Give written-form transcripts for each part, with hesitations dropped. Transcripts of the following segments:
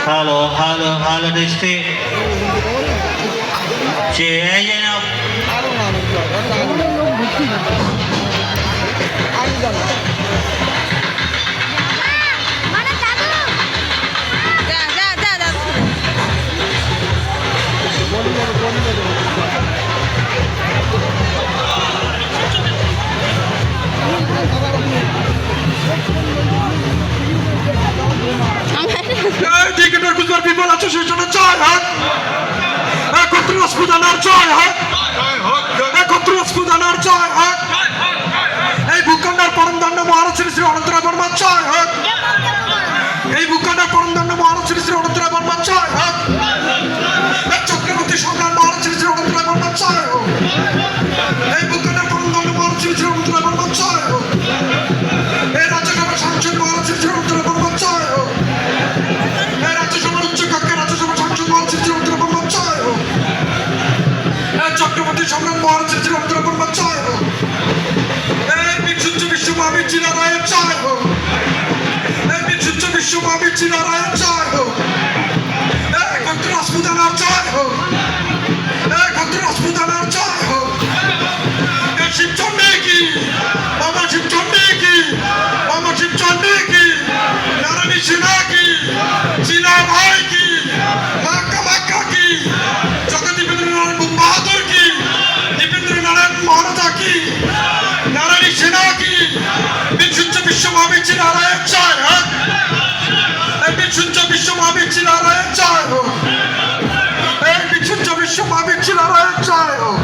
Hello hello hello district এই যে না টিকেটের গুজবার পিপল অ্যাসোসিয়েশনের জয় হোক, একত্র রাজপুতানার জয় হোক, একত্র রাজপুতানার জয় হোক, এই ভূখণ্ডের পরমদণ্ড মহারাজ শ্রী শ্রী অনন্তরায় বর্মার জয় হোক, এই ভূখণ্ডের পরমদণ্ড মহারাজ শ্রী শ্রী অনন্তরায় বর্মার জয় হোক, চক্রবর্তী সম্রাট মহারাজ শ্রী শ্রী অনন্তরায় বর্মার জয় হোক, এই ভূখণ্ডের পরমদণ্ড মহারাজ শ্রী শ্রী অনন্তরায় বর্মার জয় হোক, এই রাজ্যসভার সাংসদ মহারাজ শ্রী শ্রী অনন্তরায় বর্মার জয় হোক, এই রাজ্যসভার উচ্চ কক্ষের রাজ্যসভার সাংসদ মহারাজ শ্রী শ্রী অনন্তরায় বর্মার জয় হোক, এই চক্রবর্তী সম্রাট মহারাজ শ্রী শ্রী অনন্তরায় বর্মার জয় হোক, এই বিশুদ্ধ বিশ্ব মহাবীর জিলা রায়ের জয় হোক, এই বিশুদ্ধ বিশ্ব মহাবীর জিলা রায়ের জয় হোক, এই কত্র রাজপুতানার জয় হোক, এই কত্র রাজপুতানার জয় হোক, এই শিবচন্ডী কি বাবা শিবচন্ডী কি বাবা শিবচন্ডী কি নারায়ণী সেনা কি চীনা ভাই কি মাক্কা মাক্কা কি জগৎ দীপেন্দ্রনারায়ণ বাহাদুর কি দীপেন্দ্রনারায়ণ মহারাজা কি নারায়ণী সেনা কি বিশুদ্ধ বিশ্ব মহাবীর জিলা রায়ের জয় হোক, এই বিশুদ্ধ বিশ্ব মহাবীর জিলা রায়ের জয় হোক, এই বিশুদ্ধ বিশ্ব মহাবীর জিলা রায়ের জয় হোক,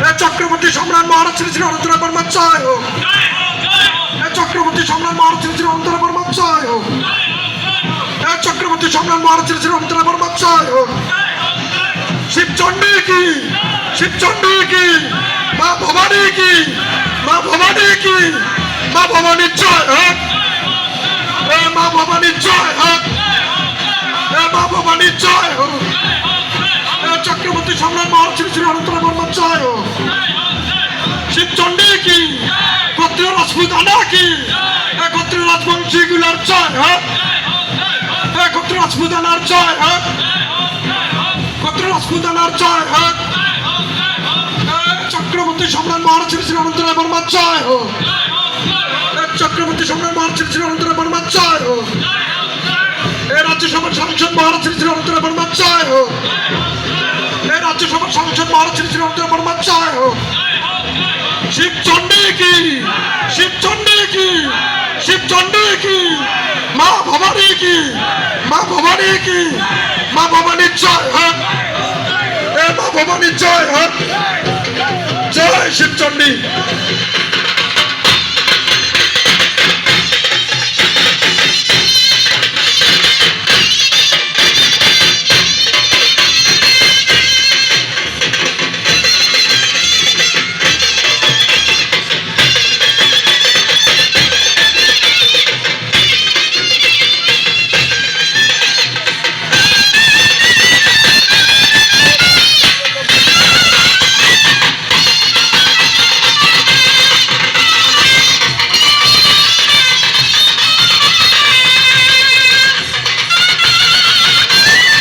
এই চক্রবর্তী সম্রাট মহারাজ শ্রী শ্রী অনন্তরায় বর্মার জয় হোক, এই চক্রবর্তী সম্রাট মহারাজ শ্রী শ্রী অনন্তরায় বর্মার জয় হোক, এই চক্রবর্তী সম্রাট মহারাজ শ্রী শ্রী অনন্তরায় বর্মার জয় হোক, শিবচন্ডী কি শিবচন্ডী কি মা ভবানী কি মা ভবানী কি মা ভবানীর জয় হোক, এ মা ভবানীর জয় হোক, এ মা ভবানীর জয় হোক, এ চক্রবর্তী সম্রাট মহারাজ শ্রী শ্রী অনন্তরায় বর্মার জয় হোক, শিবচন্ডী কি ক্ষত্রিয় রাজপুতানা কি ক্ষত্রিয় রাজবংশী গুলার জয় হোক, ক্ষত্রিয় রাজপুতানার জয় হোক, ক্ষত্রিয় রাজপুতানার জয় হোক, চক্রবর্তী সম্রাট মহারাজ শ্রী শ্রী অনন্তরায় বর্মার জয় হোক, চক্রবর্তী সম্রাট মহারাজ শ্রী শ্রী অনন্তরায় বর্মার জয় হোক, এই রাজ্যসভার সাংসদ মহারাজ শ্রী শ্রী অনন্তরায় বর্মার জয় হোক, এই রাজ্যসভার সাংসদ মহারাজ শ্রী শ্রী অনন্তরায় বর্মার জয় হোক, শিবচন্ডী কি শিবচন্ডী কি শিবচন্ডী কি মা ভবানী কি মা ভবানী কি মা ভবানীর জয় হোক, এ মা ভবানীর জয় হোক, জয় শিবচন্ডী।